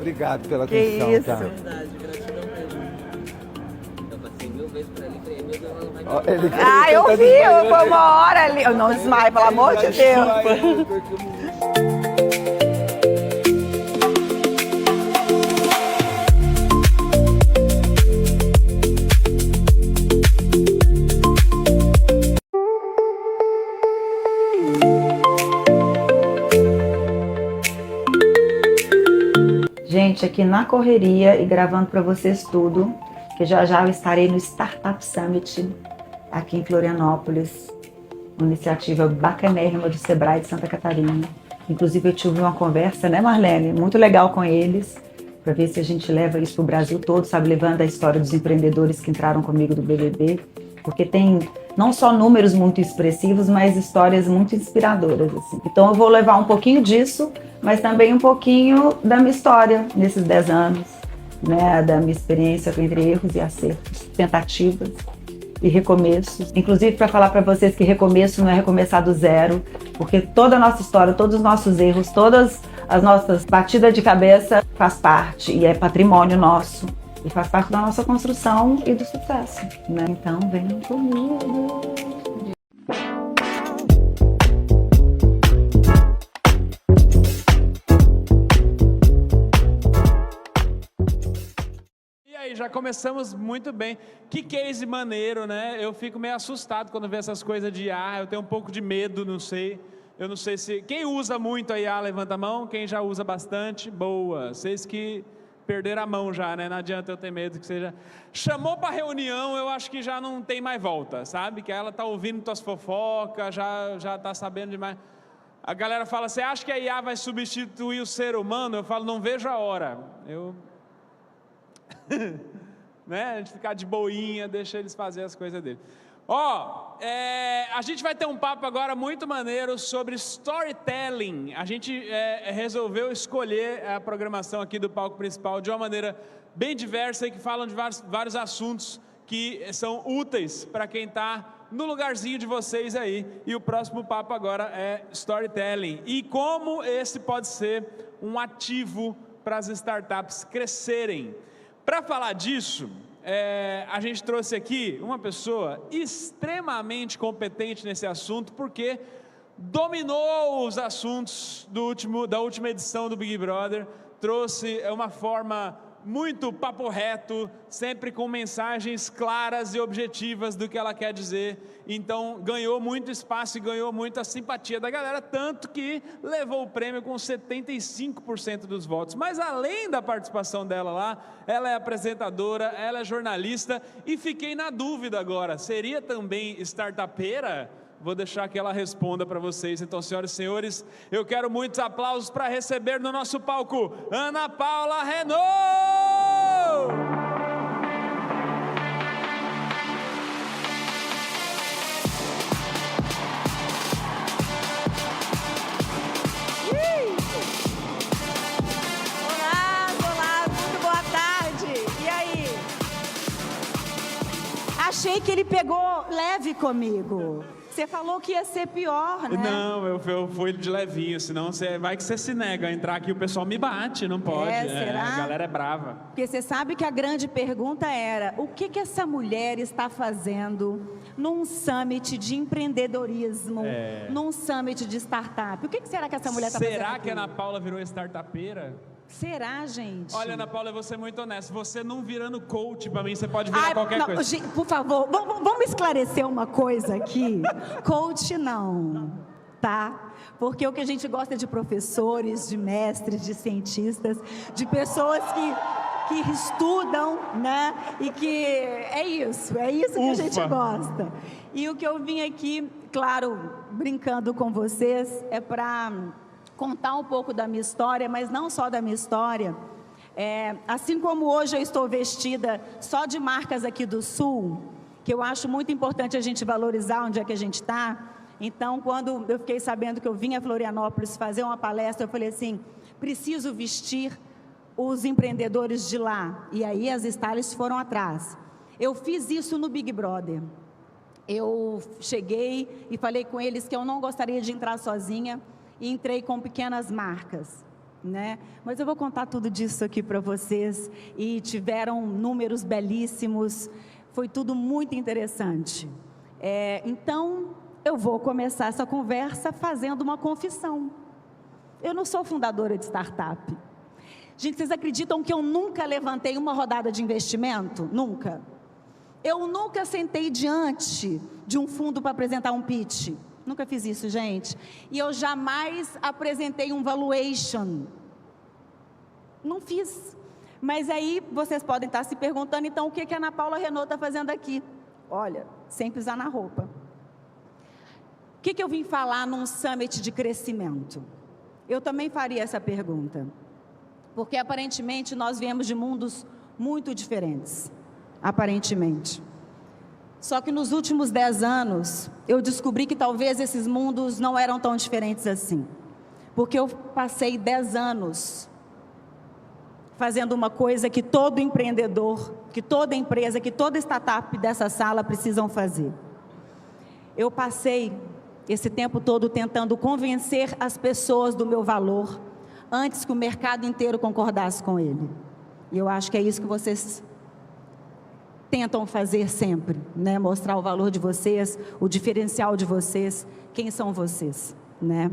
Obrigado pela atenção, isso? cara. Verdade, gratidão mesmo. Eu passei 1000 vezes pra ele, falei, meu Deus, ela vai me... Ó, ele- Ah, eu tá vi, desmaiando. foi uma hora ali. Eu não desmaio, pelo amor de Deus. Gente, aqui na correria e gravando para vocês tudo, que já já eu estarei no Startup Summit aqui em Florianópolis, uma iniciativa bacanérrima do Sebrae de Santa Catarina. Inclusive eu tive uma conversa, né, Marlene, muito legal com eles, para ver se a gente leva isso para o Brasil todo, sabe, levando a história dos empreendedores que entraram comigo do BBB, porque tem não só números muito expressivos, mas histórias muito inspiradoras, assim. Então eu vou levar um pouquinho disso, mas também um pouquinho da minha história nesses 10 anos, né, da minha experiência entre erros e acertos, tentativas e recomeços. Inclusive para falar para vocês que recomeço não é recomeçar do zero, porque toda a nossa história, todos os nossos erros, todas as nossas batidas de cabeça faz parte e é patrimônio nosso. E faz parte da nossa construção e do sucesso, né? Então, venham comigo. E aí, já começamos muito bem. Que case maneiro, né? Eu fico meio assustado quando vejo essas coisas de IA. Eu tenho um pouco de medo, não sei. Eu não sei se... Quem usa muito a IA, levanta a mão. Quem já usa bastante, boa. Vocês que... perder a mão já, né? Não adianta eu ter medo que seja... Chamou para reunião, eu acho que já não tem mais volta, sabe? Que ela tá ouvindo tuas fofocas, já tá sabendo demais. A galera fala, você acha que a IA vai substituir o ser humano? Eu falo, não vejo a hora. Né? A gente ficar de boinha, deixa eles fazer as coisas deles. A gente vai ter um papo agora muito maneiro sobre storytelling. A gente resolveu escolher a programação aqui do palco principal de uma maneira bem diversa e que falam de vários assuntos que são úteis para quem está no lugarzinho de vocês aí. E o próximo papo agora é storytelling. E como esse pode ser um ativo para as startups crescerem. Para falar disso... a gente trouxe aqui uma pessoa extremamente competente nesse assunto, porque dominou os assuntos da última edição do Big Brother, trouxe uma forma muito papo reto, sempre com mensagens claras e objetivas do que ela quer dizer. Então ganhou muito espaço e ganhou muita simpatia da galera, tanto que levou o prêmio com 75% dos votos. Mas além da participação dela lá, ela é apresentadora, ela é jornalista, e fiquei na dúvida agora, seria também startupeira? Vou deixar que ela responda para vocês. Então, senhoras e senhores, eu quero muitos aplausos para receber no nosso palco Ana Paula Renault! Olá, muito boa tarde. E aí? Achei que ele pegou leve comigo. Você falou que ia ser pior, né? Não, eu fui de levinho, senão vai que você se nega a entrar aqui, o pessoal me bate, não pode. Será? A galera é brava. Porque você sabe que a grande pergunta era, o que essa mulher está fazendo num summit de empreendedorismo, num summit de startup? O que será que essa mulher está fazendo? Será que a aqui? Ana Paula virou startupeira? Será, gente? Olha, Ana Paula, eu vou ser muito honesto. Você não virando coach pra mim, você pode virar qualquer não, coisa. Gente, por favor, vamos esclarecer uma coisa aqui. Coach não, tá? Porque o que a gente gosta é de professores, de mestres, de cientistas, de pessoas que estudam, né? E que é isso que a gente gosta. E o que eu vim aqui, claro, brincando com vocês, é para contar um pouco da minha história, mas não só da minha história. Assim como hoje eu estou vestida só de marcas aqui do Sul, que eu acho muito importante a gente valorizar onde é que a gente está, Então, quando eu fiquei sabendo que eu vinha a Florianópolis fazer uma palestra, eu falei assim, preciso vestir os empreendedores de lá. E aí as stylists foram atrás. Eu fiz isso no Big Brother. Eu cheguei e falei com eles que eu não gostaria de entrar sozinha e entrei com pequenas marcas, né? Mas eu vou contar tudo disso aqui para vocês e tiveram números belíssimos, foi tudo muito interessante. Então, eu vou começar essa conversa fazendo uma confissão. Eu não sou fundadora de startup. Gente, vocês acreditam que eu nunca levantei uma rodada de investimento? Nunca. Eu nunca sentei diante de um fundo para apresentar um pitch. Nunca fiz isso, gente. E eu jamais apresentei um valuation. Não fiz. Mas aí vocês podem estar se perguntando, então, o que a Ana Paula Renault está fazendo aqui? Olha, sem pisar na roupa. O que eu vim falar num summit de crescimento? Eu também faria essa pergunta. Porque, aparentemente, nós viemos de mundos muito diferentes. Aparentemente. Só que nos últimos 10 anos, eu descobri que talvez esses mundos não eram tão diferentes assim. Porque eu passei 10 anos fazendo uma coisa que todo empreendedor, que toda empresa, que toda startup dessa sala precisam fazer. Eu passei esse tempo todo tentando convencer as pessoas do meu valor, antes que o mercado inteiro concordasse com ele. E eu acho que é isso que vocês tentam fazer sempre, né? Mostrar o valor de vocês, o diferencial de vocês, quem são vocês, né?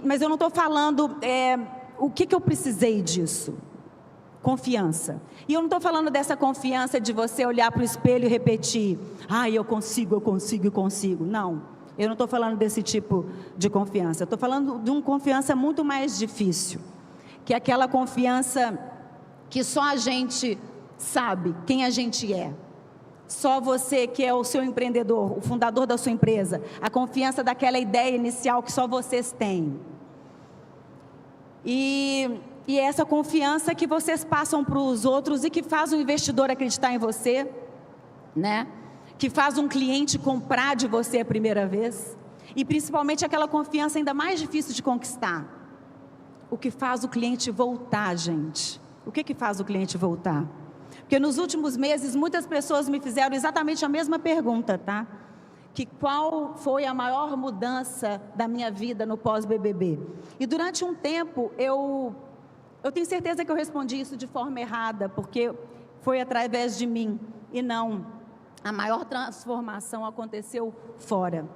Mas eu não estou falando, o que eu precisei disso? Confiança. E eu não estou falando dessa confiança de você olhar para o espelho e repetir, eu consigo, eu consigo, eu consigo. Não, eu não estou falando desse tipo de confiança. Eu estou falando de uma confiança muito mais difícil, que é aquela confiança que só a gente sabe quem a gente é. Só você que é o seu empreendedor, o fundador da sua empresa, a confiança daquela ideia inicial que só vocês têm. E é essa confiança que vocês passam para os outros e que faz o investidor acreditar em você, né? Que faz um cliente comprar de você a primeira vez. E principalmente aquela confiança ainda mais difícil de conquistar. O que faz o cliente voltar, gente? O que faz o cliente voltar? Porque nos últimos meses, muitas pessoas me fizeram exatamente a mesma pergunta, tá? Que qual foi a maior mudança da minha vida no pós-BBB? E durante um tempo, eu tenho certeza que eu respondi isso de forma errada, porque foi através de mim, e não. A maior transformação aconteceu fora.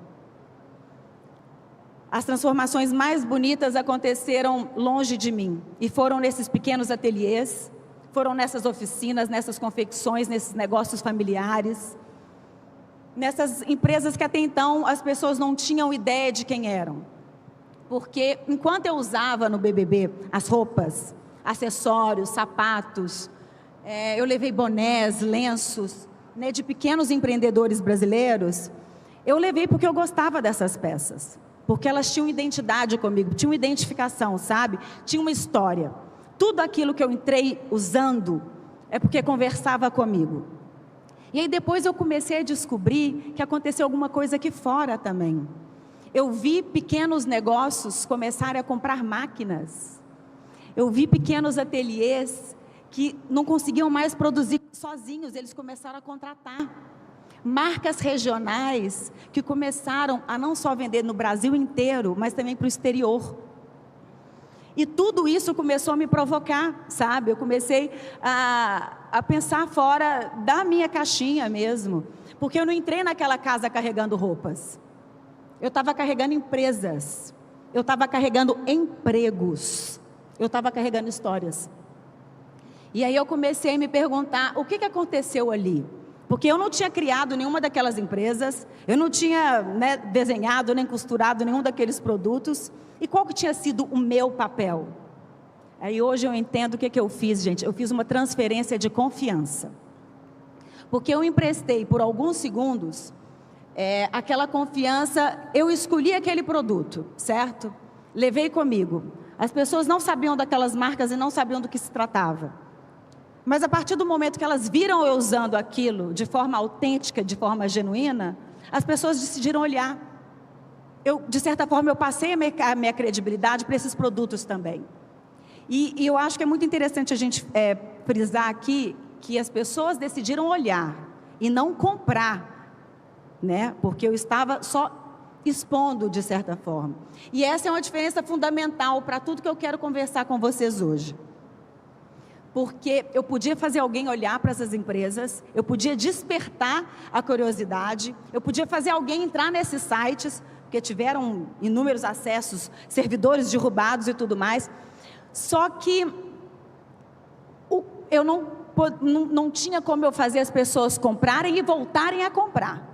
As transformações mais bonitas aconteceram longe de mim, e foram nesses pequenos ateliês, foram nessas oficinas, nessas confecções, nesses negócios familiares, nessas empresas que até então as pessoas não tinham ideia de quem eram. Porque enquanto eu usava no BBB as roupas, acessórios, sapatos, eu levei bonés, lenços, né, de pequenos empreendedores brasileiros, eu levei porque eu gostava dessas peças, porque elas tinham identidade comigo, tinham identificação, sabe? Tinha uma história. Tudo aquilo que eu entrei usando é porque conversava comigo. E aí depois eu comecei a descobrir que aconteceu alguma coisa aqui fora também. Eu vi pequenos negócios começarem a comprar máquinas. Eu vi pequenos ateliês que não conseguiam mais produzir sozinhos, eles começaram a contratar. Marcas regionais que começaram a não só vender no Brasil inteiro, mas também para o exterior. E tudo isso começou a me provocar, sabe? Eu comecei a pensar fora da minha caixinha mesmo. Porque eu não entrei naquela casa carregando roupas. Eu estava carregando empresas. Eu estava carregando empregos. Eu estava carregando histórias. E aí eu comecei a me perguntar, o que aconteceu ali? Porque eu não tinha criado nenhuma daquelas empresas, eu não tinha, né, desenhado nem costurado nenhum daqueles produtos. E qual que tinha sido o meu papel? Aí hoje eu entendo o que eu fiz, gente. Eu fiz uma transferência de confiança. Porque eu emprestei por alguns segundos, aquela confiança, eu escolhi aquele produto, certo? Levei comigo. As pessoas não sabiam daquelas marcas e não sabiam do que se tratava. Mas a partir do momento que elas viram eu usando aquilo de forma autêntica, de forma genuína, as pessoas decidiram olhar. de certa forma, eu passei a minha credibilidade para esses produtos também. E eu acho que é muito interessante a gente frisar aqui que as pessoas decidiram olhar e não comprar, né? Porque eu estava só expondo de certa forma. E essa é uma diferença fundamental para tudo que eu quero conversar com vocês hoje. Porque eu podia fazer alguém olhar para essas empresas, eu podia despertar a curiosidade, eu podia fazer alguém entrar nesses sites, porque tiveram inúmeros acessos, servidores derrubados e tudo mais. Só que eu não tinha como eu fazer as pessoas comprarem e voltarem a comprar.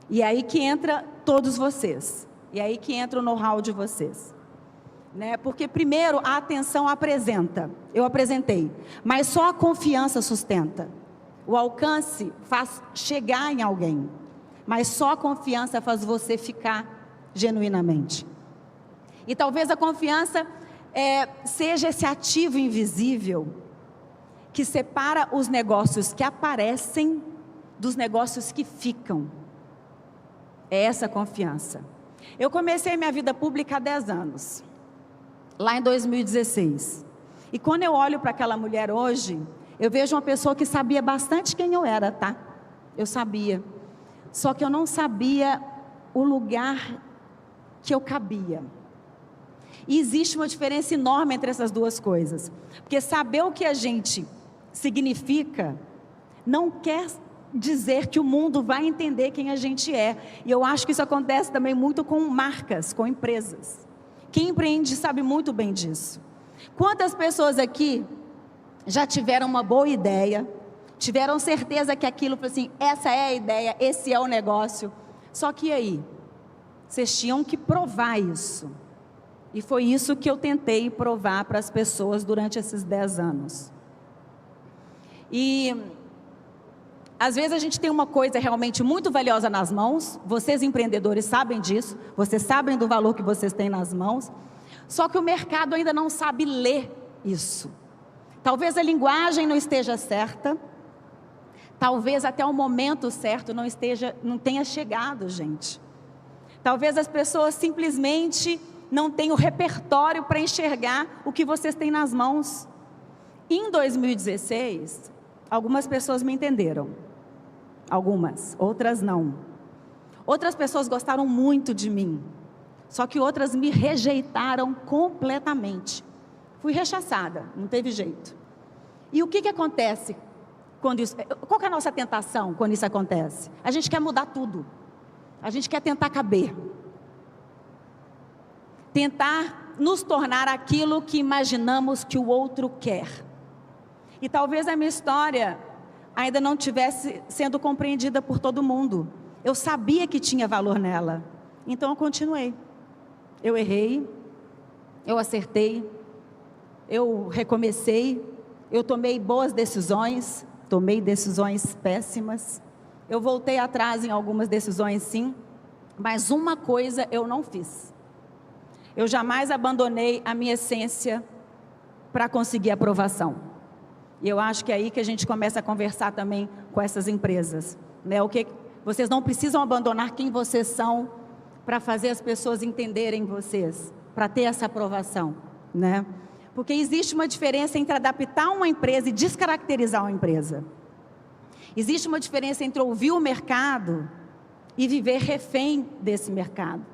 E aí que entra todos vocês. E aí que entra o know-how de vocês. Né? Porque primeiro a atenção apresenta. Eu apresentei. Mas só a confiança sustenta. O alcance faz chegar em alguém. Mas só a confiança faz você ficar genuinamente. E talvez a confiança seja esse ativo invisível que separa os negócios que aparecem dos negócios que ficam. É essa confiança. Eu comecei minha vida pública há 10 anos, lá em 2016. E quando eu olho para aquela mulher hoje, eu vejo uma pessoa que sabia bastante quem eu era, tá? Eu sabia. Só que eu não sabia o lugar que eu cabia. E existe uma diferença enorme entre essas duas coisas. Porque saber o que a gente significa não quer dizer que o mundo vai entender quem a gente é. E eu acho que isso acontece também muito com marcas, com empresas. Quem empreende sabe muito bem disso. Quantas pessoas aqui já tiveram uma boa ideia, tiveram certeza que aquilo, assim, essa é a ideia, esse é o negócio. Só que aí, vocês tinham que provar isso. E foi isso que eu tentei provar para as pessoas durante esses 10 anos. E às vezes a gente tem uma coisa realmente muito valiosa nas mãos, vocês empreendedores sabem disso, vocês sabem do valor que vocês têm nas mãos, só que o mercado ainda não sabe ler isso. Talvez a linguagem não esteja certa, talvez até o momento certo não tenha chegado, gente. Talvez as pessoas simplesmente não tenham repertório para enxergar o que vocês têm nas mãos. Em 2016, algumas pessoas me entenderam. Algumas, outras não. Outras pessoas gostaram muito de mim. Só que outras me rejeitaram completamente. Fui rechaçada, não teve jeito. E o que acontece quando isso... Qual que é a nossa tentação quando isso acontece? A gente quer mudar tudo. A gente quer tentar caber. Tentar nos tornar aquilo que imaginamos que o outro quer. E talvez a minha história ainda não estivesse sendo compreendida por todo mundo. Eu sabia que tinha valor nela. Então eu continuei. Eu errei, eu acertei, eu recomecei, eu tomei boas decisões, tomei decisões péssimas. Eu voltei atrás em algumas decisões, sim, mas uma coisa eu não fiz. Eu jamais abandonei a minha essência para conseguir aprovação. E eu acho que é aí que a gente começa a conversar também com essas empresas. Né? Vocês não precisam abandonar quem vocês são para fazer as pessoas entenderem vocês, para ter essa aprovação. Né? Porque existe uma diferença entre adaptar uma empresa e descaracterizar uma empresa. Existe uma diferença entre ouvir o mercado e viver refém desse mercado.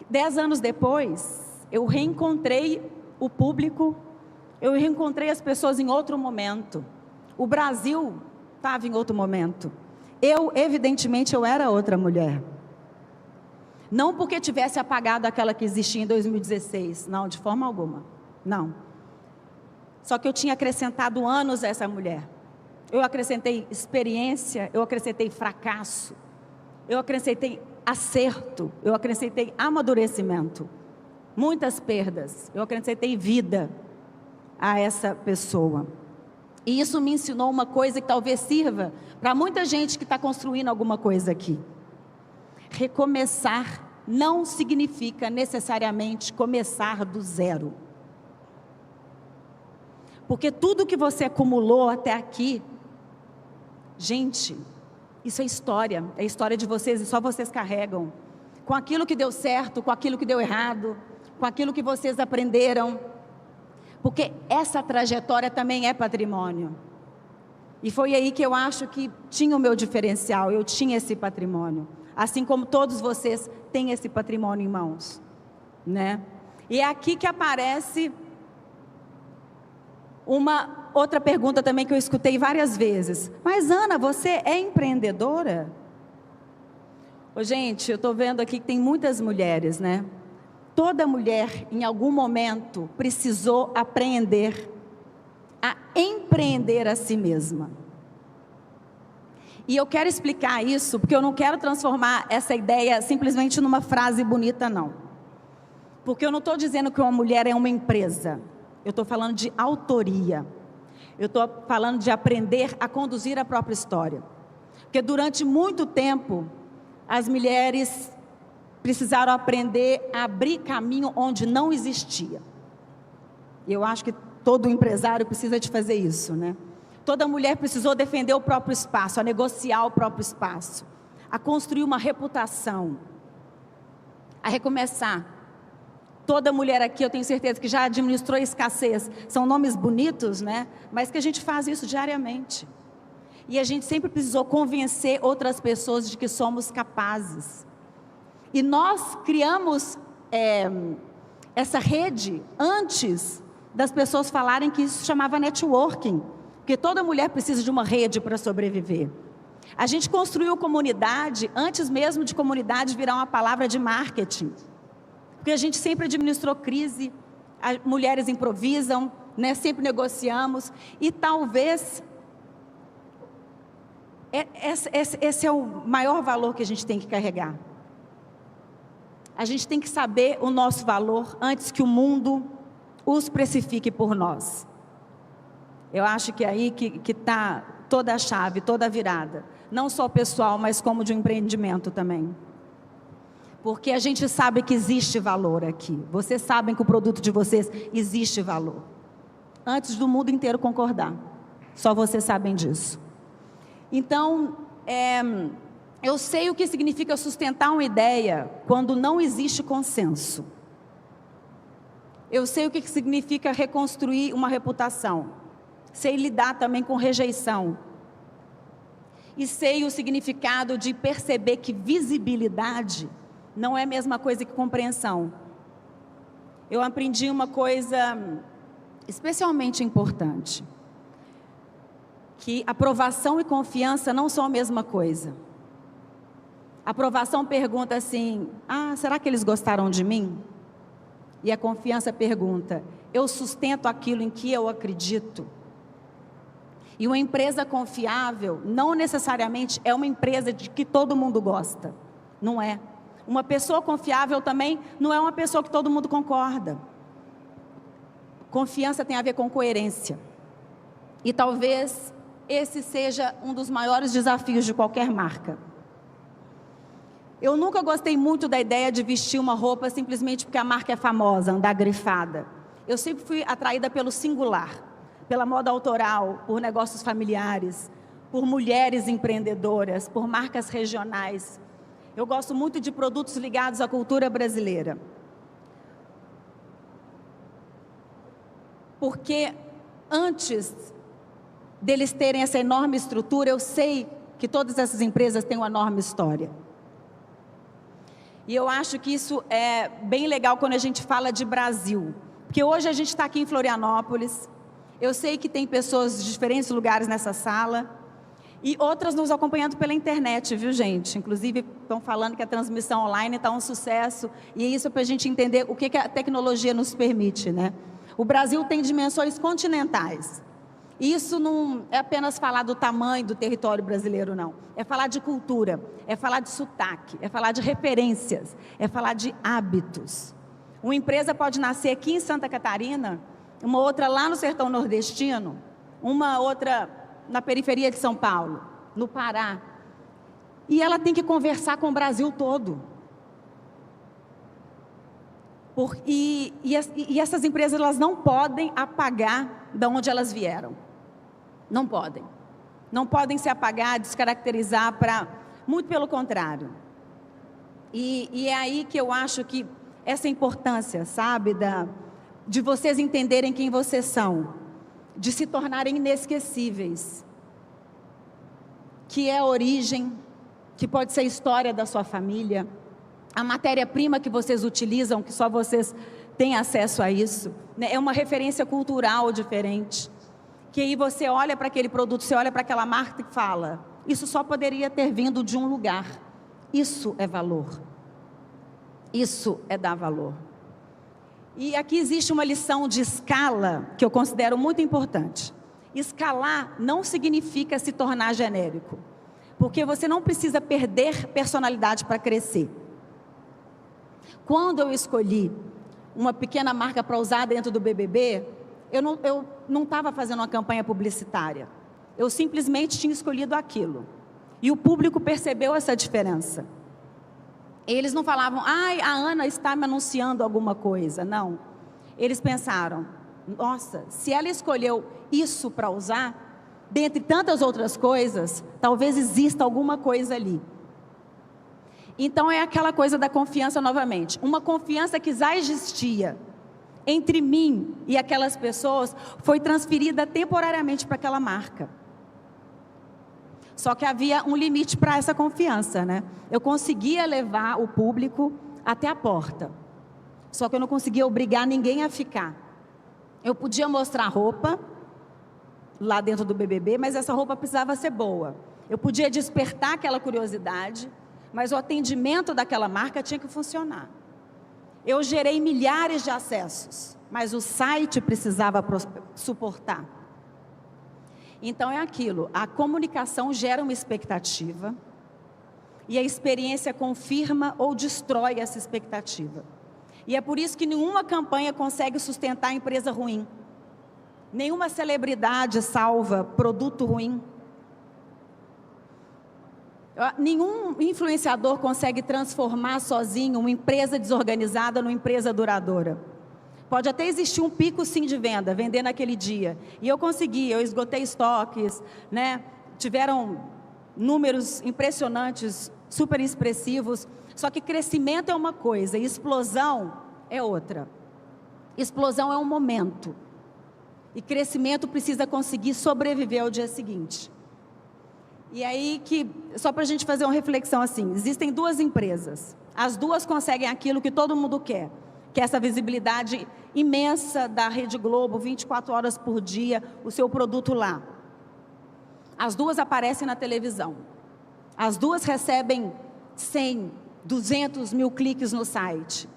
10 anos depois, eu reencontrei o público, eu reencontrei as pessoas em outro momento. O Brasil estava em outro momento. Evidentemente, eu era outra mulher. Não porque tivesse apagado aquela que existia em 2016, não, de forma alguma, não. Só que eu tinha acrescentado anos a essa mulher. Eu acrescentei experiência, eu acrescentei fracasso, eu acrescentei acerto, eu acrescentei amadurecimento, muitas perdas, eu acrescentei vida a essa pessoa. E isso me ensinou uma coisa que talvez sirva para muita gente que está construindo alguma coisa aqui. Recomeçar não significa necessariamente começar do zero. Porque tudo que você acumulou até aqui, gente, isso é história de vocês e só vocês carregam. com aquilo que deu certo, com aquilo que deu errado, com aquilo que vocês aprenderam, porque essa trajetória também é patrimônio. E foi aí que eu acho que tinha o meu diferencial, eu tinha esse patrimônio, assim como todos vocês têm esse patrimônio em mãos, né? E é aqui que aparece uma outra pergunta também que eu escutei várias vezes. Mas Ana, você é empreendedora? Ô, gente, eu estou vendo aqui que tem muitas mulheres, né? Toda mulher, em algum momento, precisou aprender a empreender a si mesma. E eu quero explicar isso, porque eu não quero transformar essa ideia simplesmente numa frase bonita, não. Porque eu não estou dizendo que uma mulher é uma empresa. Eu estou falando de autoria. Eu estou falando de aprender a conduzir a própria história. Porque durante muito tempo, as mulheres precisaram aprender a abrir caminho onde não existia. E eu acho que todo empresário precisa de fazer isso, né? Toda mulher precisou defender o próprio espaço, a negociar o próprio espaço, a construir uma reputação, a recomeçar. Toda mulher aqui, eu tenho certeza que já administrou escassez. São nomes bonitos, né? Mas que a gente faz isso diariamente. E a gente sempre precisou convencer outras pessoas de que somos capazes. E nós criamos essa rede antes das pessoas falarem que isso chamava networking. Porque toda mulher precisa de uma rede para sobreviver. A gente construiu comunidade antes mesmo de comunidade virar uma palavra de marketing. Porque a gente sempre administrou crise, mulheres improvisam, né? Sempre negociamos. E talvez esse é o maior valor que a gente tem que carregar. A gente tem que saber o nosso valor antes que o mundo os precifique por nós. Eu acho que é aí que está toda a chave, toda a virada. Não só pessoal, mas como de um empreendimento também. Porque a gente sabe que existe valor aqui. Vocês sabem que o produto de vocês existe valor. Antes do mundo inteiro concordar. Só vocês sabem disso. Então, eu sei o que significa sustentar uma ideia quando não existe consenso. Eu sei o que significa reconstruir uma reputação. Sei lidar também com rejeição. E sei o significado de perceber que visibilidade não é a mesma coisa que compreensão. Eu aprendi uma coisa especialmente importante. Que aprovação e confiança não são a mesma coisa. Aprovação pergunta assim, será que eles gostaram de mim? E a confiança pergunta, eu sustento aquilo em que eu acredito? E uma empresa confiável não necessariamente é uma empresa de que todo mundo gosta. Não é. Uma pessoa confiável também não é uma pessoa que todo mundo concorda. Confiança tem a ver com coerência. E talvez esse seja um dos maiores desafios de qualquer marca. Eu nunca gostei muito da ideia de vestir uma roupa simplesmente porque a marca é famosa, andar grifada. Eu sempre fui atraída pelo singular, pela moda autoral, por negócios familiares, por mulheres empreendedoras, por marcas regionais. Eu gosto muito de produtos ligados à cultura brasileira. Porque antes deles terem essa enorme estrutura, eu sei que todas essas empresas têm uma enorme história. E eu acho que isso é bem legal quando a gente fala de Brasil. Porque hoje a gente está aqui em Florianópolis. Eu sei que tem pessoas de diferentes lugares nessa sala. E outras nos acompanhando pela internet, viu, gente? Inclusive, estão falando que a transmissão online está um sucesso. E isso é para a gente entender o que a tecnologia nos permite, né? O Brasil tem dimensões continentais. Isso não é apenas falar do tamanho do território brasileiro, não. É falar de cultura, é falar de sotaque, é falar de referências, é falar de hábitos. Uma empresa pode nascer aqui em Santa Catarina, uma outra lá no sertão nordestino, uma outra na periferia de São Paulo, no Pará. E ela tem que conversar com o Brasil todo. E essas empresas, elas não podem apagar de onde elas vieram. Não podem. Não podem se apagar, descaracterizar para... Muito pelo contrário. E é aí que eu acho que essa importância, sabe, de vocês entenderem quem vocês são, de se tornarem inesquecíveis, que é a origem, que pode ser a história da sua família, a matéria-prima que vocês utilizam, que só vocês têm acesso a isso, né? É uma referência cultural diferente, que aí você olha para aquele produto, você olha para aquela marca e fala, isso só poderia ter vindo de um lugar. Isso é valor. Isso é dar valor. E aqui existe uma lição de escala que eu considero muito importante. Escalar não significa se tornar genérico, porque você não precisa perder personalidade para crescer. Quando eu escolhi uma pequena marca para usar dentro do BBB, eu não estava fazendo uma campanha publicitária. Eu simplesmente tinha escolhido aquilo. E o público percebeu essa diferença. Eles não falavam, ai, a Ana está me anunciando alguma coisa. Não. Eles pensaram, nossa, se ela escolheu isso para usar, dentre tantas outras coisas, talvez exista alguma coisa ali. Então é aquela coisa da confiança novamente. Uma confiança que já existia entre mim e aquelas pessoas foi transferida temporariamente para aquela marca. Só que havia um limite para essa confiança, né? Eu conseguia levar o público até a porta. Só que eu não conseguia obrigar ninguém a ficar. Eu podia mostrar roupa lá dentro do BBB, mas essa roupa precisava ser boa. Eu podia despertar aquela curiosidade, mas o atendimento daquela marca tinha que funcionar. Eu gerei milhares de acessos, mas o site precisava suportar. Então é aquilo, a comunicação gera uma expectativa e a experiência confirma ou destrói essa expectativa. E é por isso que nenhuma campanha consegue sustentar a empresa ruim. Nenhuma celebridade salva produto ruim. Nenhum influenciador consegue transformar sozinho uma empresa desorganizada numa empresa duradoura. Pode até existir um pico sim de venda, vender naquele dia. E eu consegui, eu esgotei estoques, né? Tiveram números impressionantes, super expressivos. Só que crescimento é uma coisa, explosão é outra. Explosão é um momento. E crescimento precisa conseguir sobreviver ao dia seguinte. E aí que, só para a gente fazer uma reflexão assim, existem duas empresas. As duas conseguem aquilo que todo mundo quer. Que é essa visibilidade imensa da Rede Globo, 24 horas por dia, o seu produto lá. As duas aparecem na televisão. As duas recebem 100, 200 mil cliques no site.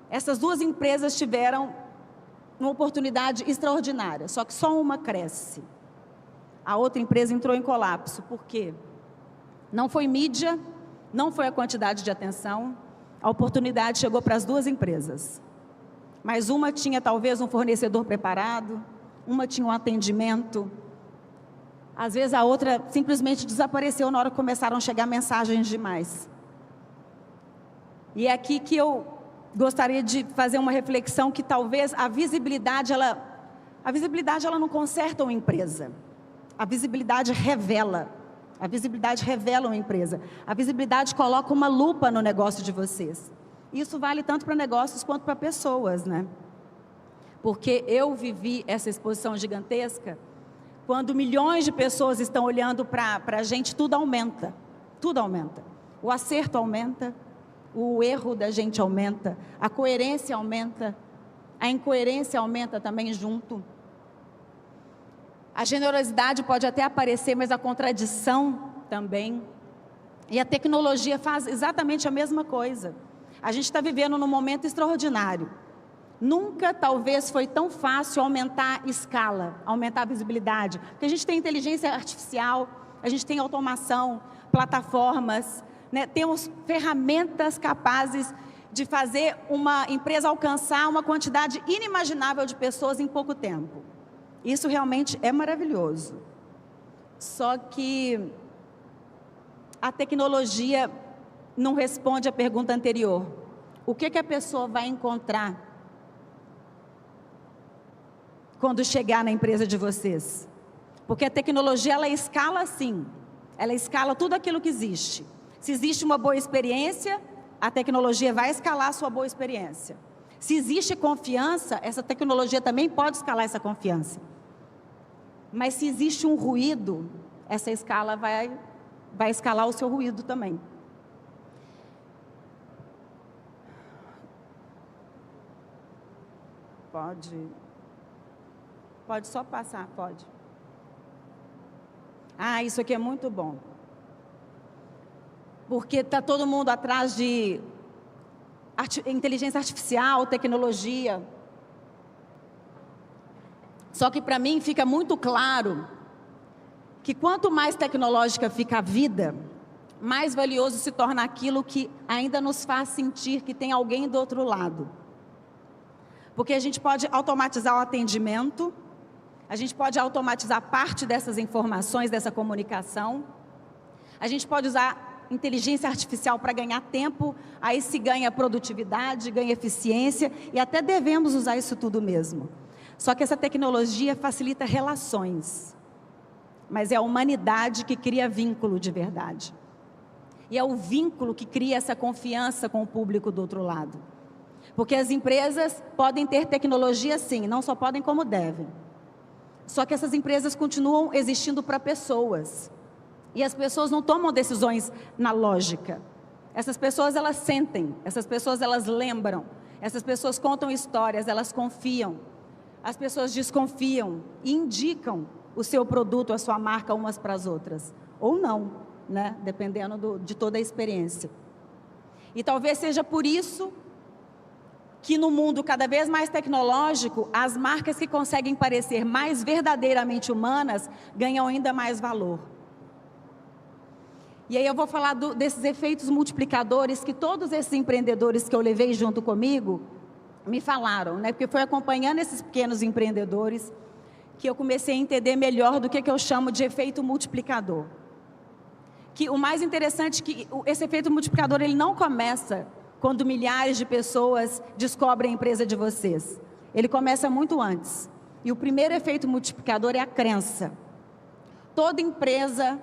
Essas duas empresas tiveram uma oportunidade extraordinária, só que só uma cresce. A outra empresa entrou em colapso. Por quê? Não foi mídia, não foi a quantidade de atenção. A oportunidade chegou para as duas empresas. Mas uma tinha talvez um fornecedor preparado, uma tinha um atendimento. Às vezes a outra simplesmente desapareceu na hora que começaram a chegar mensagens demais. E é aqui que eu gostaria de fazer uma reflexão que talvez a visibilidade ela não conserta uma empresa. A visibilidade revela. A visibilidade revela uma empresa. A visibilidade coloca uma lupa no negócio de vocês. Isso vale tanto para negócios quanto para pessoas, né? Porque eu vivi essa exposição gigantesca, quando milhões de pessoas estão olhando para a gente, tudo aumenta. Tudo aumenta. O acerto aumenta, o erro da gente aumenta, a coerência aumenta, a incoerência aumenta também junto. A generosidade pode até aparecer, mas a contradição também. E a tecnologia faz exatamente a mesma coisa. A gente está vivendo num momento extraordinário. Nunca, talvez, foi tão fácil aumentar a escala, aumentar a visibilidade. Porque a gente tem inteligência artificial, a gente tem automação, plataformas, né? Temos ferramentas capazes de fazer uma empresa alcançar uma quantidade inimaginável de pessoas em pouco tempo. Isso realmente é maravilhoso. Só que a tecnologia não responde à pergunta anterior. O que a pessoa vai encontrar quando chegar na empresa de vocês? Porque a tecnologia, ela escala sim. Ela escala tudo aquilo que existe. Se existe uma boa experiência, a tecnologia vai escalar a sua boa experiência. Se existe confiança, essa tecnologia também pode escalar essa confiança. Mas se existe um ruído, essa escala vai escalar o seu ruído também. Pode só passar, pode. Ah, isso aqui é muito bom. Porque está todo mundo atrás de inteligência artificial, tecnologia. Só que para mim fica muito claro que quanto mais tecnológica fica a vida, mais valioso se torna aquilo que ainda nos faz sentir que tem alguém do outro lado. Porque a gente pode automatizar o atendimento, a gente pode automatizar parte dessas informações, dessa comunicação, a gente pode usar inteligência artificial para ganhar tempo, aí se ganha produtividade, ganha eficiência, e até devemos usar isso tudo mesmo. Só que essa tecnologia facilita relações, mas é a humanidade que cria vínculo de verdade. E é o vínculo que cria essa confiança com o público do outro lado. Porque as empresas podem ter tecnologia sim, não só podem como devem. Só que essas empresas continuam existindo para pessoas. E as pessoas não tomam decisões na lógica. Essas pessoas, elas sentem, essas pessoas, elas lembram, essas pessoas contam histórias, elas confiam. As pessoas desconfiam e indicam o seu produto, a sua marca umas para as outras. Ou não, né? Dependendo de toda a experiência. E talvez seja por isso que no mundo cada vez mais tecnológico, as marcas que conseguem parecer mais verdadeiramente humanas ganham ainda mais valor. E aí eu vou falar desses efeitos multiplicadores que todos esses empreendedores que eu levei junto comigo me falaram, né? Porque foi acompanhando esses pequenos empreendedores que eu comecei a entender melhor do que eu chamo de efeito multiplicador. Que o mais interessante é que esse efeito multiplicador ele não começa quando milhares de pessoas descobrem a empresa de vocês. Ele começa muito antes. E o primeiro efeito multiplicador é a crença. Toda empresa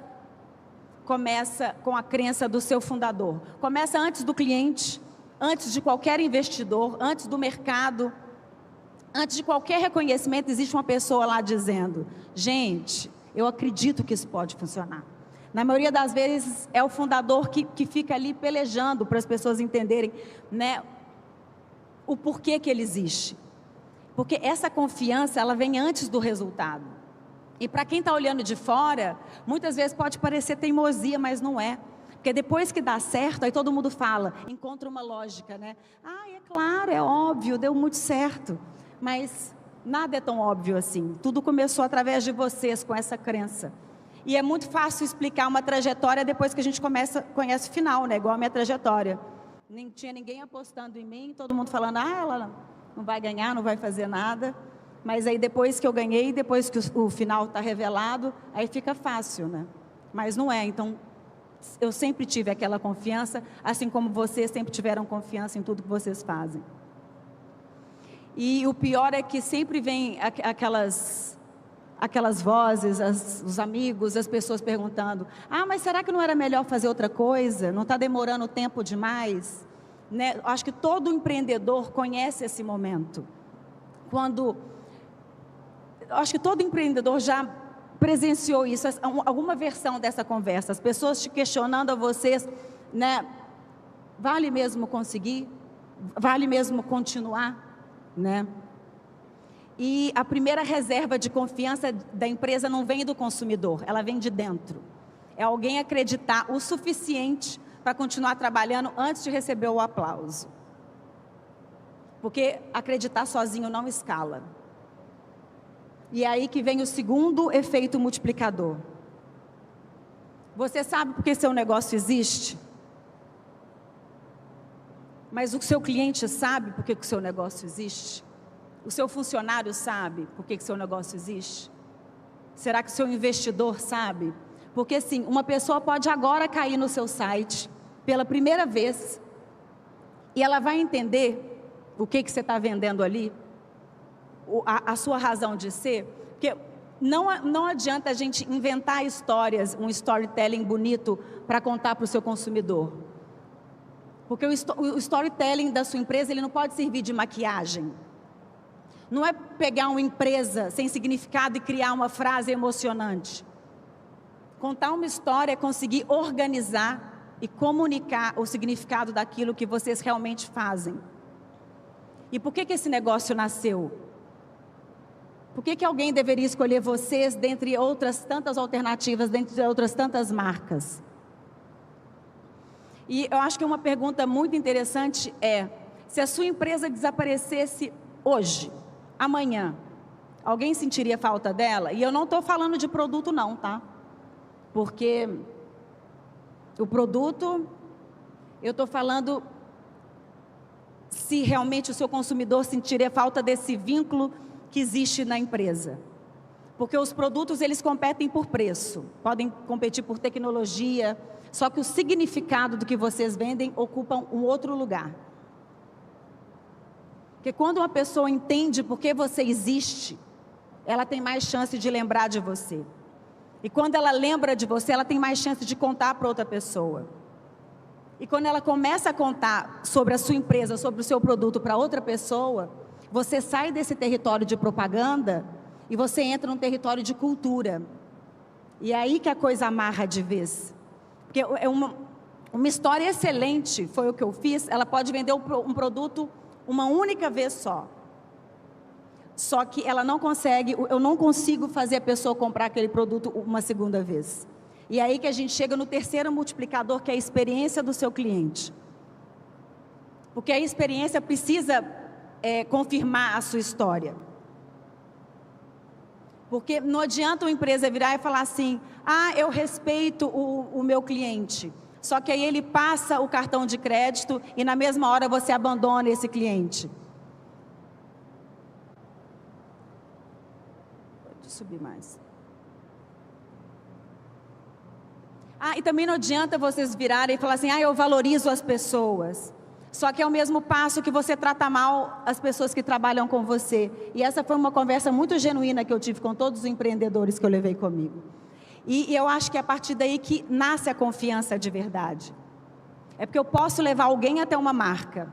começa com a crença do seu fundador. Começa antes do cliente, antes de qualquer investidor, antes do mercado, antes de qualquer reconhecimento, existe uma pessoa lá dizendo: gente, eu acredito que isso pode funcionar. Na maioria das vezes é o fundador que fica ali pelejando para as pessoas entenderem, né, o porquê que ele existe. Porque essa confiança, ela vem antes do resultado. E para quem está olhando de fora, muitas vezes pode parecer teimosia, mas não é. Porque depois que dá certo, aí todo mundo fala, encontra uma lógica, né? Ah, é claro, é óbvio, deu muito certo. Mas nada é tão óbvio assim. Tudo começou através de vocês, com essa crença. E é muito fácil explicar uma trajetória depois que a gente conhece o final, né? Igual a minha trajetória. Nem tinha ninguém apostando em mim, todo mundo falando, ah, ela não vai ganhar, não vai fazer nada. Mas aí depois que eu ganhei, depois que o final está revelado, aí fica fácil, né? Mas não é, então eu sempre tive aquela confiança, assim como vocês sempre tiveram confiança em tudo que vocês fazem. E o pior é que sempre vem aquelas vozes, os amigos, as pessoas perguntando, ah, mas será que não era melhor fazer outra coisa? Não está demorando tempo demais? Né? Acho que todo empreendedor conhece esse momento. Acho que todo empreendedor já presenciou isso, alguma versão dessa conversa, as pessoas te questionando a vocês, né, vale mesmo conseguir? Vale mesmo continuar? Né? E a primeira reserva de confiança da empresa não vem do consumidor, ela vem de dentro. É alguém acreditar o suficiente para continuar trabalhando antes de receber o aplauso. Porque acreditar sozinho não escala. E é aí que vem o segundo efeito multiplicador. Você sabe por que seu negócio existe? Mas o seu cliente sabe por que o seu negócio existe? O seu funcionário sabe por que o seu negócio existe? Será que o seu investidor sabe? Porque sim, uma pessoa pode agora cair no seu site pela primeira vez e ela vai entender o que você está vendendo ali, a sua razão de ser, porque não adianta a gente inventar histórias, um storytelling bonito para contar para o seu consumidor. Porque o storytelling da sua empresa, ele não pode servir de maquiagem. Não é pegar uma empresa sem significado e criar uma frase emocionante. Contar uma história é conseguir organizar e comunicar o significado daquilo que vocês realmente fazem. E por que esse negócio nasceu? Por que alguém deveria escolher vocês dentre outras tantas alternativas, dentre outras tantas marcas? E eu acho que uma pergunta muito interessante é, se a sua empresa desaparecesse hoje, amanhã, alguém sentiria falta dela? E eu não estou falando de produto não, tá? Porque o produto, eu estou falando se realmente o seu consumidor sentiria falta desse vínculo que existe na empresa. Porque os produtos, eles competem por preço, podem competir por tecnologia, só que o significado do que vocês vendem ocupa um outro lugar. Porque quando uma pessoa entende por que você existe, ela tem mais chance de lembrar de você. E quando ela lembra de você, ela tem mais chance de contar para outra pessoa. E quando ela começa a contar sobre a sua empresa, sobre o seu produto para outra pessoa, você sai desse território de propaganda e você entra num território de cultura. E é aí que a coisa amarra de vez. Porque é uma história excelente, foi o que eu fiz, ela pode vender um produto uma única vez só. Só que ela não consegue, eu não consigo fazer a pessoa comprar aquele produto uma segunda vez. E é aí que a gente chega no terceiro multiplicador, que é a experiência do seu cliente. Porque a experiência precisa confirmar a sua história. Porque não adianta uma empresa virar e falar assim, eu respeito o meu cliente. Só que aí ele passa o cartão de crédito e na mesma hora você abandona esse cliente. Pode subir mais. E também não adianta vocês virarem e falar assim, eu valorizo as pessoas. Só que é o mesmo passo que você trata mal as pessoas que trabalham com você. E essa foi uma conversa muito genuína que eu tive com todos os empreendedores que eu levei comigo. E eu acho que é a partir daí que nasce a confiança de verdade. É porque eu posso levar alguém até uma marca.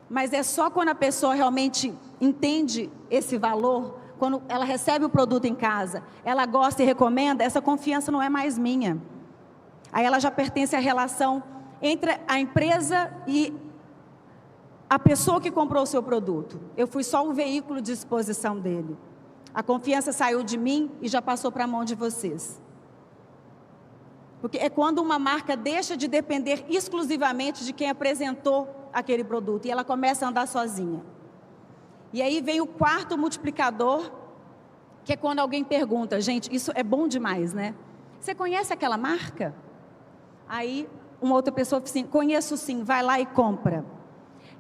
Mas é só quando a pessoa realmente entende esse valor, quando ela recebe o produto em casa, ela gosta e recomenda, essa confiança não é mais minha. Aí ela já pertence à relação entre a empresa e a pessoa que comprou o seu produto. Eu fui só um veículo de exposição dele. A confiança saiu de mim e já passou para a mão de vocês. Porque é quando uma marca deixa de depender exclusivamente de quem apresentou aquele produto e ela começa a andar sozinha. E aí vem o quarto multiplicador, que é quando alguém pergunta, gente, isso é bom demais, né? Você conhece aquela marca? Aí uma outra pessoa fala assim, conheço sim, vai lá e compra.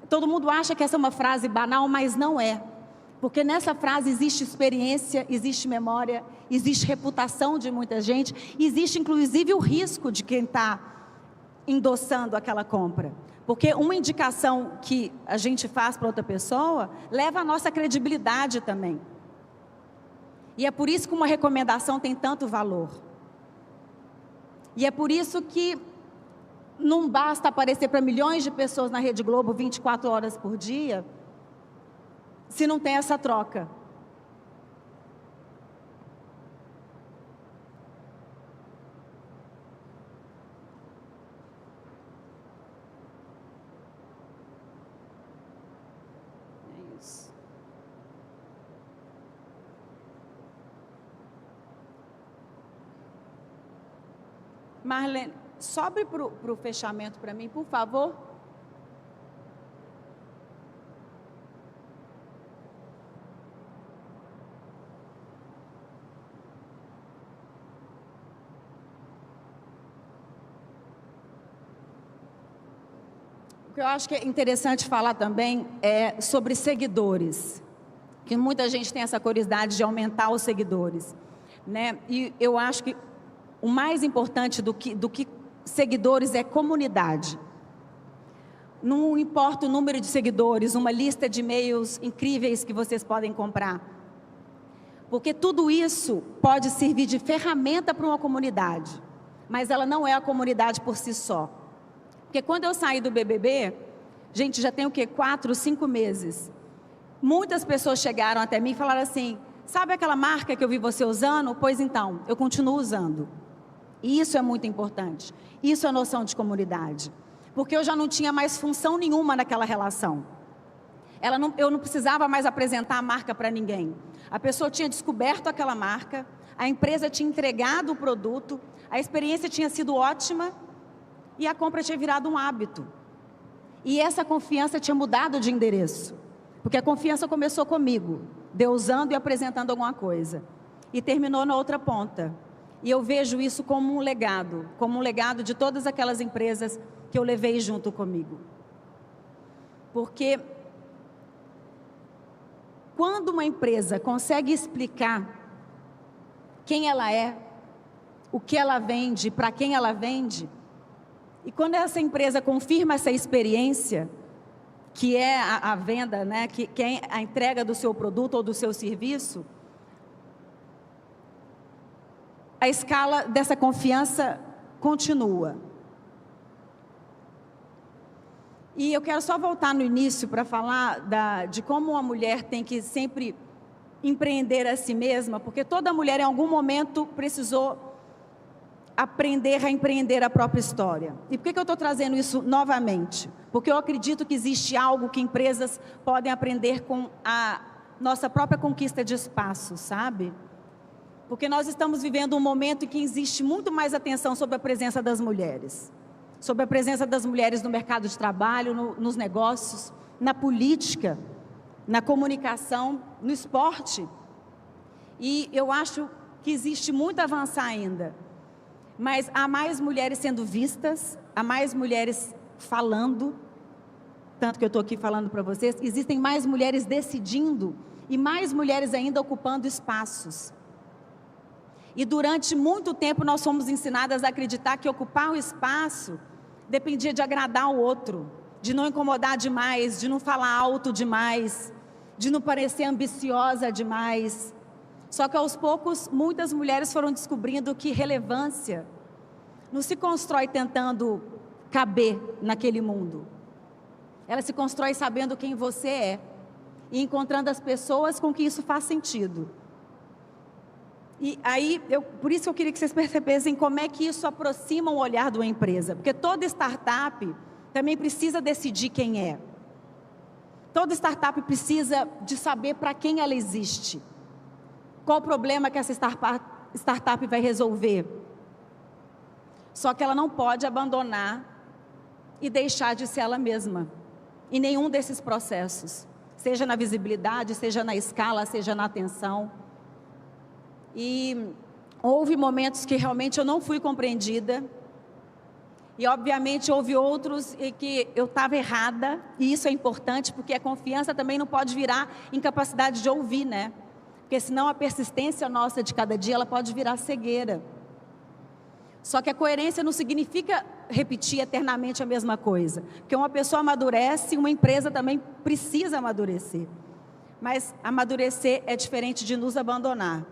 Todo mundo acha que essa é uma frase banal, mas não é. Porque nessa frase existe experiência, existe memória, existe reputação de muita gente, existe inclusive o risco de quem está endossando aquela compra. Porque uma indicação que a gente faz para outra pessoa, leva a nossa credibilidade também. E é por isso que uma recomendação tem tanto valor. E é por isso que não basta aparecer para milhões de pessoas na Rede Globo 24 horas por dia, se não tem essa troca. É isso. Marlene, sobe para o fechamento para mim, por favor. O que eu acho que é interessante falar também é sobre seguidores. Que muita gente tem essa curiosidade de aumentar os seguidores, né? E eu acho que o mais importante do que seguidores é comunidade. Não importa o número de seguidores, uma lista de e-mails incríveis que vocês podem comprar. Porque tudo isso pode servir de ferramenta para uma comunidade, mas ela não é a comunidade por si só. Porque quando eu saí do BBB, gente, já tem o quê? 4, 5 meses. Muitas pessoas chegaram até mim e falaram assim, sabe aquela marca que eu vi você usando? Pois então, eu continuo usando. E isso é muito importante. Isso é noção de comunidade. Porque eu já não tinha mais função nenhuma naquela relação. Eu não precisava mais apresentar a marca para ninguém. A pessoa tinha descoberto aquela marca, a empresa tinha entregado o produto, a experiência tinha sido ótima e a compra tinha virado um hábito. E essa confiança tinha mudado de endereço. Porque a confiança começou comigo, de eu usando e apresentando alguma coisa. E terminou na outra ponta. E eu vejo isso como um legado de todas aquelas empresas que eu levei junto comigo. Porque quando uma empresa consegue explicar quem ela é, o que ela vende, para quem ela vende, e quando essa empresa confirma essa experiência, que é a venda, né, que é a entrega do seu produto ou do seu serviço, a escala dessa confiança continua. E eu quero só voltar no início para falar de como uma mulher tem que sempre empreender a si mesma, porque toda mulher em algum momento precisou aprender a empreender a própria história. E por que eu estou trazendo isso novamente? Porque eu acredito que existe algo que empresas podem aprender com a nossa própria conquista de espaço, sabe? Porque nós estamos vivendo um momento em que existe muito mais atenção sobre a presença das mulheres. Sobre a presença das mulheres no mercado de trabalho, nos negócios, na política, na comunicação, no esporte. E eu acho que existe muito a avançar ainda. Mas há mais mulheres sendo vistas, há mais mulheres falando, tanto que eu estou aqui falando para vocês, existem mais mulheres decidindo e mais mulheres ainda ocupando espaços. E durante muito tempo nós fomos ensinadas a acreditar que ocupar o espaço dependia de agradar o outro, de não incomodar demais, de não falar alto demais, de não parecer ambiciosa demais. Só que aos poucos muitas mulheres foram descobrindo que relevância não se constrói tentando caber naquele mundo. Ela se constrói sabendo quem você é e encontrando as pessoas com que isso faz sentido. E aí, por isso eu queria que vocês percebessem como é que isso aproxima o olhar de uma empresa. Porque toda startup também precisa decidir quem é. Toda startup precisa de saber para quem ela existe. Qual o problema que essa startup vai resolver. Só que ela não pode abandonar e deixar de ser ela mesma. Em nenhum desses processos. Seja na visibilidade, seja na escala, seja na atenção. E houve momentos que realmente eu não fui compreendida. E obviamente houve outros em que eu estava errada. E isso é importante porque a confiança também não pode virar incapacidade de ouvir, né? Porque senão a persistência nossa de cada dia, ela pode virar cegueira. Só que a coerência não significa repetir eternamente a mesma coisa. Porque uma pessoa amadurece, uma empresa também precisa amadurecer. Mas amadurecer é diferente de nos abandonar.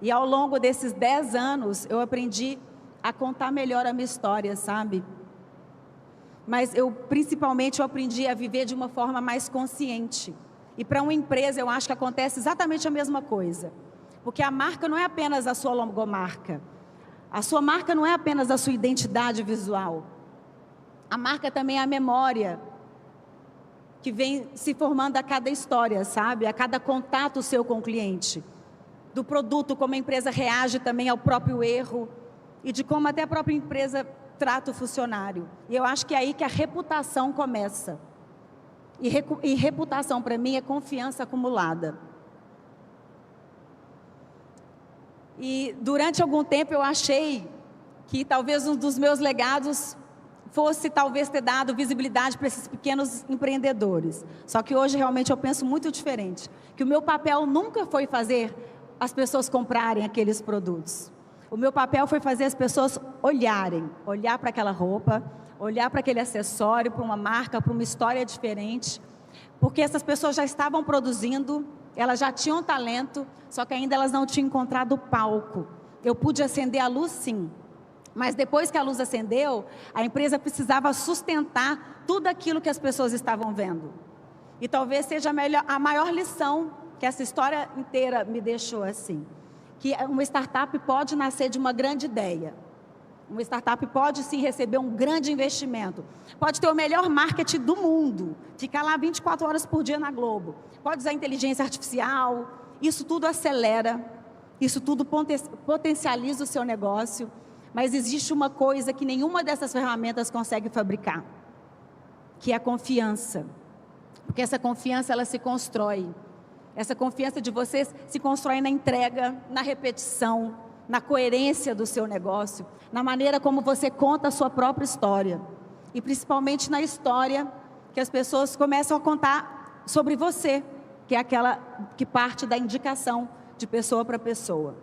E ao longo desses 10 anos, eu aprendi a contar melhor a minha história, sabe? Mas principalmente eu aprendi a viver de uma forma mais consciente. E para uma empresa eu acho que acontece exatamente a mesma coisa. Porque a marca não é apenas a sua logomarca. A sua marca não é apenas a sua identidade visual. A marca também é a memória que vem se formando a cada história, sabe? A cada contato seu com o cliente. Do produto, como a empresa reage também ao próprio erro e de como até a própria empresa trata o funcionário. E eu acho que é aí que a reputação começa. E reputação para mim é confiança acumulada. E durante algum tempo eu achei que talvez um dos meus legados fosse talvez ter dado visibilidade para esses pequenos empreendedores. Só que hoje realmente eu penso muito diferente. Que o meu papel nunca foi fazer as pessoas comprarem aqueles produtos. O meu papel foi fazer as pessoas olhar para aquela roupa, olhar para aquele acessório, para uma marca, para uma história diferente, porque essas pessoas já estavam produzindo, elas já tinham talento, só que ainda elas não tinham encontrado o palco. Eu pude acender a luz, sim, Mas depois que a luz acendeu, a empresa precisava sustentar tudo aquilo que as pessoas estavam vendo. E talvez seja a maior lição que essa história inteira me deixou assim. Que uma startup pode nascer de uma grande ideia. Uma startup pode sim receber um grande investimento. Pode ter o melhor marketing do mundo. Ficar lá 24 horas por dia na Globo. Pode usar inteligência artificial. Isso tudo acelera. Isso tudo potencializa o seu negócio. Mas existe uma coisa que nenhuma dessas ferramentas consegue fabricar, que é a confiança. Porque essa confiança, ela se constrói. Essa confiança de vocês se constrói na entrega, na repetição, na coerência do seu negócio, na maneira como você conta a sua própria história. E principalmente na história que as pessoas começam a contar sobre você, que é aquela que parte da indicação de pessoa para pessoa.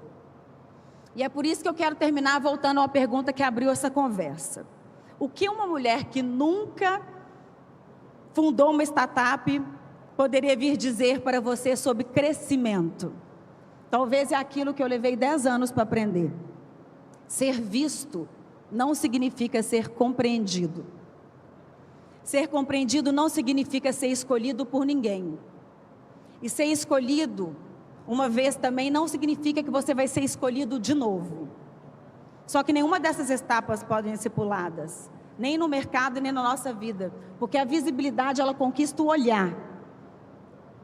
E é por isso que eu quero terminar voltando a uma pergunta que abriu essa conversa. O que uma mulher que nunca fundou uma startup poderia vir dizer para você sobre crescimento? Talvez é aquilo que eu levei 10 anos para aprender. Ser visto não significa ser compreendido. Ser compreendido não significa ser escolhido por ninguém. E ser escolhido uma vez também não significa que você vai ser escolhido de novo. Só que nenhuma dessas etapas podem ser puladas, nem no mercado, nem na nossa vida, porque a visibilidade, ela conquista o olhar,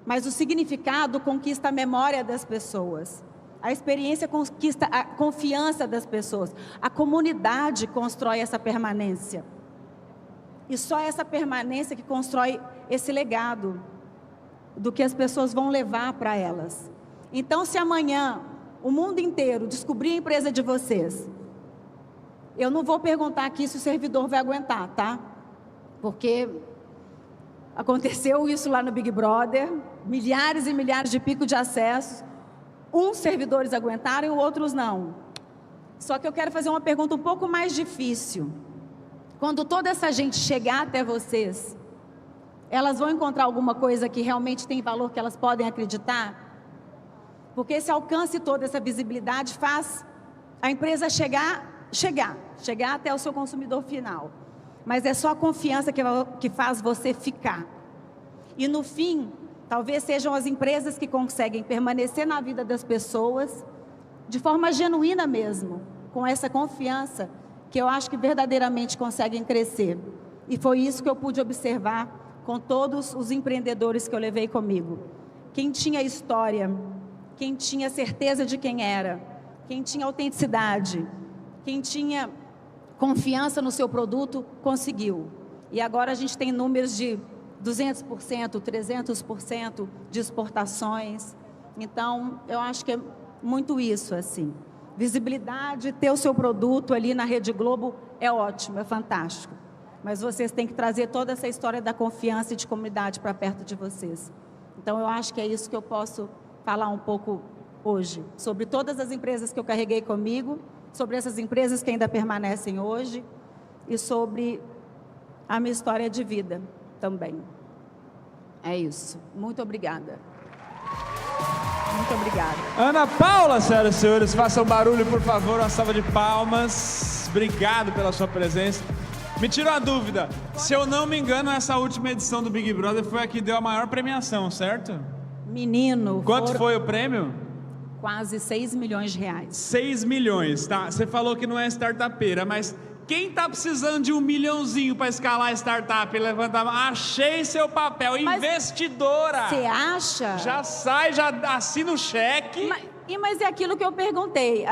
mas o significado conquista a memória das pessoas, a experiência conquista a confiança das pessoas, a comunidade constrói essa permanência, e só essa permanência que constrói esse legado, do que as pessoas vão levar para elas. Então, se amanhã o mundo inteiro descobrir a empresa de vocês, eu não vou perguntar aqui se o servidor vai aguentar, tá? Porque aconteceu isso lá no Big Brother, milhares e milhares de picos de acessos, uns servidores aguentaram e outros não. Só que eu quero fazer uma pergunta um pouco mais difícil. Quando toda essa gente chegar até vocês, elas vão encontrar alguma coisa que realmente tem valor, que elas podem acreditar? Porque esse alcance toda, essa visibilidade faz a empresa chegar até o seu consumidor final. Mas é só a confiança que faz você ficar. E no fim, talvez sejam as empresas que conseguem permanecer na vida das pessoas de forma genuína mesmo, com essa confiança, que eu acho que verdadeiramente conseguem crescer. E foi isso que eu pude observar com todos os empreendedores que eu levei comigo. Quem tinha história, quem tinha certeza de quem era, quem tinha autenticidade, quem tinha confiança no seu produto, conseguiu. E agora a gente tem números de 200%, 300% de exportações. Então, eu acho que é muito isso, assim. Visibilidade, ter o seu produto ali na Rede Globo é ótimo, é fantástico. Mas vocês têm que trazer toda essa história da confiança e de comunidade para perto de vocês. Então, eu acho que é isso que eu posso falar um pouco hoje, sobre todas as empresas que eu carreguei comigo, sobre essas empresas que ainda permanecem hoje e sobre a minha história de vida também. É isso. Muito obrigada. Muito obrigada. Ana Paula, senhoras e senhores, façam barulho, por favor, uma salva de palmas. Obrigado pela sua presença. Me tira uma dúvida, se eu não me engano, essa última edição do Big Brother foi a que deu a maior premiação, certo? Menino. Quanto foi o prêmio? Quase 6 milhões de reais. 6 milhões, tá? Você falou que não é startupeira, mas quem tá precisando de 1 milhãozinho para escalar a startup? Levanta a mão. Achei seu papel, mas investidora. Você acha? Já sai, já assina o cheque. Mas é aquilo que eu perguntei.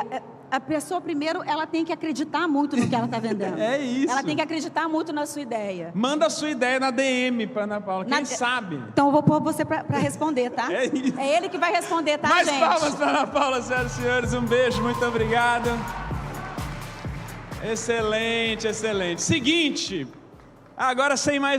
A pessoa, primeiro, ela tem que acreditar muito no que ela está vendendo. É isso. Ela tem que acreditar muito na sua ideia. Manda a sua ideia na DM para Ana Paula, quem sabe? Então eu vou pôr você para responder, tá? É isso. É ele que vai responder, tá, Mais gente? palmas para Ana Paula, senhoras e senhores. Um beijo, muito obrigado. Excelente, excelente. Seguinte, agora sem mais